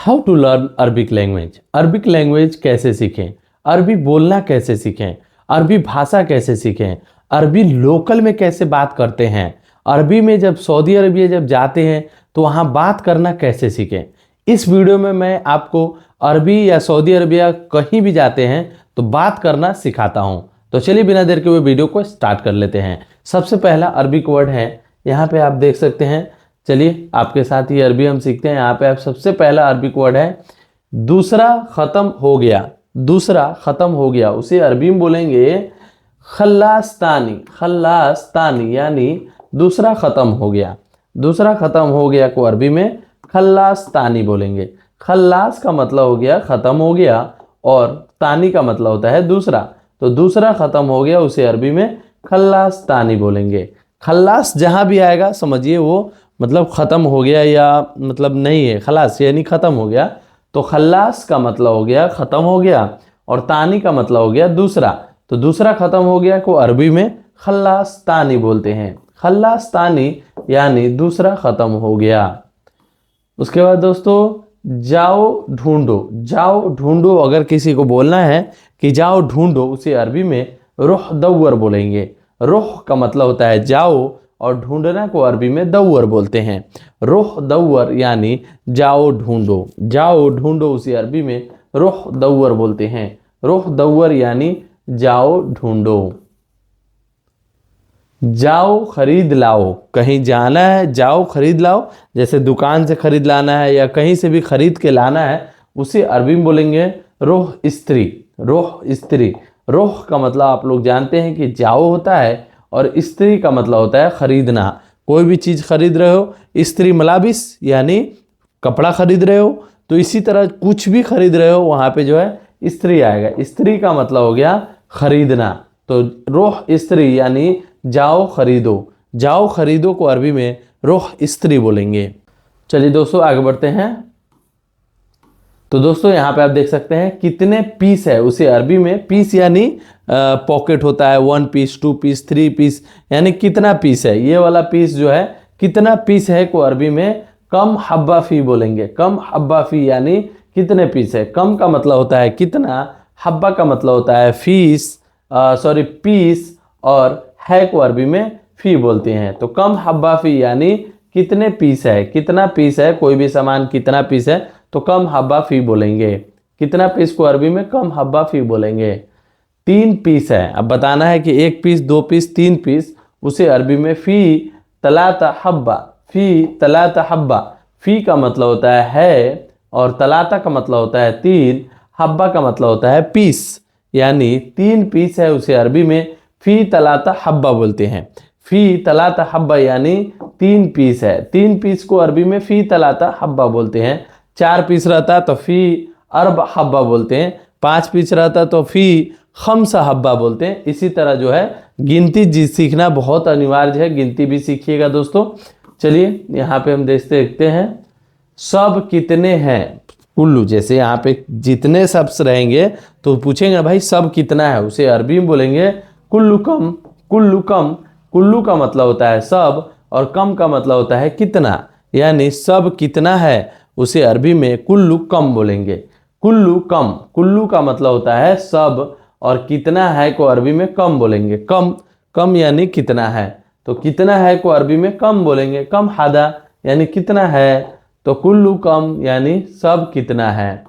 How to learn Arabic language. Arabic language कैसे सीखें, अरबी बोलना कैसे सीखें, अरबी भाषा कैसे सीखें, अरबी लोकल में कैसे बात करते हैं, अरबी में जब सऊदी अरबिया जब जाते हैं तो वहाँ बात करना कैसे सीखें। इस वीडियो में मैं आपको अरबी या सऊदी अरबिया कहीं भी जाते हैं तो बात करना सिखाता हूँ। तो चलिए बिना देर के हुए वीडियो को स्टार्ट कर लेते हैं। सबसे पहला अरबिक वर्ड है, यहाँ पे आप देख सकते हैं। चलिए आपके साथ ये अरबी हम सीखते हैं। यहाँ पे आप सबसे पहला अरबिक वर्ड है दूसरा ख़त्म हो गया। दूसरा ख़त्म हो गया उसे अरबी में बोलेंगे खल्लास्तानी। खल्लास्तानी यानी दूसरा ख़त्म हो गया। दूसरा ख़त्म हो गया को अरबी में खल्लास्तानी बोलेंगे। खल्लास का मतलब हो गया ख़त्म हो गया और तानी का मतलब होता है दूसरा। तो दूसरा ख़त्म हो गया उसे अरबी में खल्लास्तानी बोलेंगे। खल्लास जहाँ भी आएगा समझिए वो मतलब ख़त्म हो गया या मतलब नहीं है, खलास यानी ख़त्म हो गया। तो खल्लास का मतलब हो गया ख़त्म हो गया और तानी का मतलब हो गया दूसरा। तो दूसरा ख़त्म हो गया को अरबी में खल्लास्तानी बोलते हैं। खल्लास्तानी यानी दूसरा ख़त्म हो गया। उसके बाद दोस्तों जाओ ढूंढो। जाओ ढूंढो अगर किसी को बोलना है कि जाओ ढूंढो उसे अरबी में रुह दव्वर बोलेंगे। रुह का मतलब होता है जाओ और ढूंढना को अरबी में दव्वर बोलते हैं। रुह दव्वर यानी जाओ ढूंढो। जाओ ढूंढो उसे अरबी में रुह दव्वर बोलते हैं। रुह दव्वर यानी जाओ ढूंढो। जाओ खरीद लाओ। कहीं जाना है जाओ खरीद लाओ, जैसे दुकान से खरीद लाना है या कहीं से भी खरीद के लाना है उसे अरबी में बोलेंगे रोह इस्त्री। रोह इस्त्री। रोह का मतलब आप लोग जानते हैं कि जाओ होता है और स्त्री का मतलब होता है खरीदना। कोई भी चीज़ खरीद रहे हो, स्त्री मलाबिस यानी कपड़ा खरीद रहे हो, तो इसी तरह कुछ भी खरीद रहे हो वहाँ पे जो है स्त्री आएगा। स्त्री का मतलब हो गया खरीदना। तो रोह स्त्री यानी जाओ खरीदो। जाओ खरीदो को अरबी में रोह स्त्री बोलेंगे। चलिए दोस्तों आगे बढ़ते हैं। तो दोस्तों यहाँ पे आप देख सकते हैं कितने पीस है उसे अरबी में पीस यानी पॉकेट होता है। 1 पीस 2 पीस 3 पीस यानी कितना पीस है। ये वाला पीस जो है कितना पीस है को अरबी में कम हब्बा फी बोलेंगे। कम हब्बा फी यानी कितने पीस है। कम का मतलब होता है कितना, हब्बा का मतलब होता है फीस पीस और है को अरबी में फी बोलते हैं। तो कम हब्बा फी यानी कितने पीस है, कितना पीस है, कोई भी सामान कितना पीस है तो कम हब्बा फी बोलेंगे। कितना पीस को अरबी में कम हब्बा फी बोलेंगे। 3 पीस है, अब बताना है कि 1 पीस 2 पीस 3 पीस उसे अरबी में फ़ी तलाता हब्बा। फ़ी तलाता हब्बा। फ़ी का मतलब होता है और तलाता का मतलब होता है 3, हब्बा का मतलब होता है पीस। यानी 3 पीस है उसे अरबी में फ़ी तलाता हब्बा बोलते हैं। फ़ी तलाता हब्बा यानी 3 पीस है। 3 पीस को अरबी में फ़ी तलाता हब्बा बोलते हैं। 4 पीस रहता तो फ़ी अरब हब्बा बोलते हैं। 5 पीस रहता तो फ़ी खम्सा हब्बा बोलते हैं। इसी तरह जो है गिनती जी सीखना बहुत अनिवार्य है, गिनती भी सीखिएगा दोस्तों। चलिए यहाँ पे हम देखते हैं सब कितने हैं। कुल्लू, जैसे यहाँ पे जितने शब्द रहेंगे तो पूछेंगे भाई सब कितना है, उसे अरबी में बोलेंगे कुल्लू कम। कुल्लू कम। कुल्लू का मतलब होता है सब और कम का मतलब होता है कितना। यानी सब कितना है उसे अरबी में कुल्लू कम बोलेंगे। कुल्लू कम। कुल्लू का मतलब होता है सब और कितना है को अरबी में कम बोलेंगे। कम। कम यानी कितना है, तो कितना है को अरबी में कम बोलेंगे। कम हादा यानी कितना है, तो कुल्लू कम यानी सब कितना है।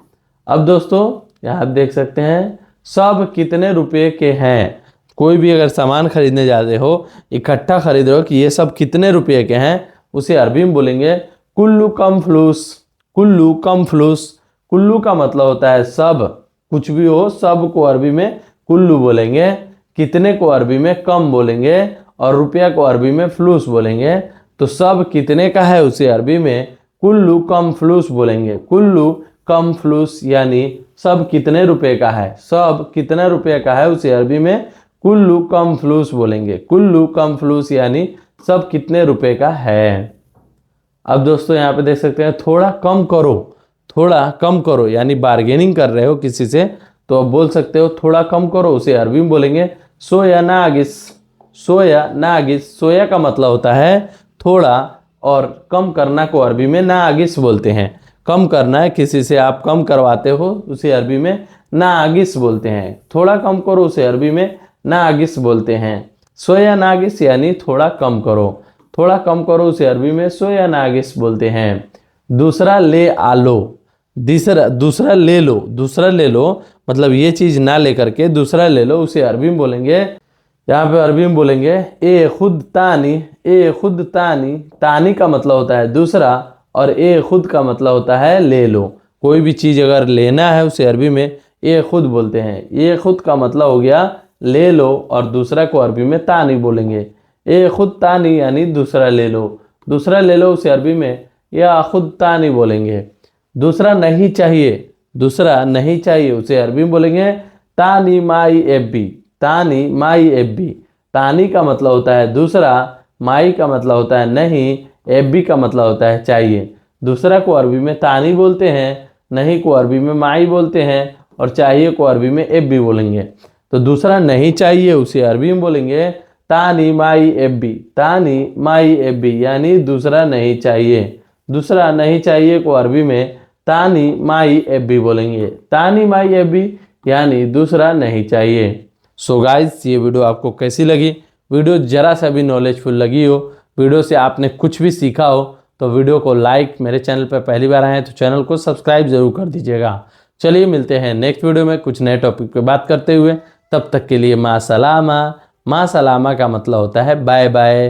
अब दोस्तों यहाँ आप देख सकते हैं सब कितने रुपए के हैं। कोई भी अगर सामान खरीदने जाते हो, इकट्ठा खरीद रहे हो कि ये सब कितने रुपए के हैं, उसे अरबी में बोलेंगे कुल्लू कम फ्लूस। कुल्लू कम फ्लूस। कुल्लू का मतलब होता है सब, कुछ भी हो सब को अरबी में कुल्लू बोलेंगे। कितने को अरबी में कम बोलेंगे और रुपया को अरबी में फ्लूस बोलेंगे। तो सब कितने का है उसे अरबी में कुल्लू कम फ्लूस बोलेंगे। कुल्लू कम फ्लूस यानी सब कितने रुपए का है। सब कितने रुपए का है उसे अरबी में कुल्लू कम फ्लूस बोलेंगे। कुल्लू कम फ्लूस यानी सब कितने रुपए का है। अब दोस्तों यहाँ पे देख सकते हैं थोड़ा कम करो। थोड़ा कम करो यानी बार्गेनिंग कर रहे हो किसी से तो अब बोल सकते हो थोड़ा कम करो, उसे अरबी में बोलेंगे सोया नागिस। सोया नागिस। सोया का मतलब होता है थोड़ा और कम करना को अरबी में नागिस बोलते हैं। कम करना है, किसी से आप कम करवाते हो, उसे अरबी में नागिस बोलते हैं। थोड़ा कम करो, उसे अरबी में नागिस बोलते हैं। सोया नागिस यानी थोड़ा कम करो, थोड़ा कम करो उसे अरबी में सोया नागिस बोलते हैं। दूसरा ले आलो, दूसरा ले लो, दूसरा ले लो मतलब ये चीज ना लेकर के दूसरा ले लो, उसे अरबी में बोलेंगे, यहाँ पे अरबी में बोलेंगे ए खुद तानी, ए खुद तानी। तानी का मतलब होता है दूसरा और ए खुद का मतलब होता है ले लो। कोई भी चीज अगर लेना है उसे अरबी में ए खुद बोलते हैं। ए खुद का मतलब हो गया ले लो और दूसरा को अरबी में तानी बोलेंगे। ए खुद तानी यानी दूसरा ले लो, दूसरा ले लो उसे अरबी में या खुद तानी बोलेंगे। दूसरा नहीं चाहिए, दूसरा नहीं चाहिए उसे अरबी में बोलेंगे तानी माई एब्बी, तानी माई एब्बी। तानी का मतलब होता है दूसरा, माई का मतलब होता है नहीं, एब्बी का मतलब होता है चाहिए। दूसरा को अरबी में तानी बोलते हैं, नहीं को अरबी में माई बोलते हैं और चाहिए को अरबी में एब्बी बोलेंगे। तो दूसरा नहीं चाहिए उसे अरबी में बोलेंगे तानी माई एब्बी, तानी माई एब्बी यानी दूसरा नहीं चाहिए। दूसरा नहीं चाहिए को अरबी में तानी माई एब्बी बोलेंगे। तानी माई एब्बी यानी दूसरा नहीं चाहिए। सो गाइस, ये वीडियो आपको कैसी लगी? वीडियो जरा सा भी नॉलेजफुल लगी हो, वीडियो से आपने कुछ भी सीखा हो तो वीडियो को लाइक, मेरे चैनल पर पहली बार आए हैं तो चैनल को सब्सक्राइब जरूर कर दीजिएगा। चलिए मिलते हैं नेक्स्ट वीडियो में कुछ नए टॉपिक पे बात करते हुए। तब तक के लिए माँ सलामा। माँ सलामा का मतलब होता है बाय बाय।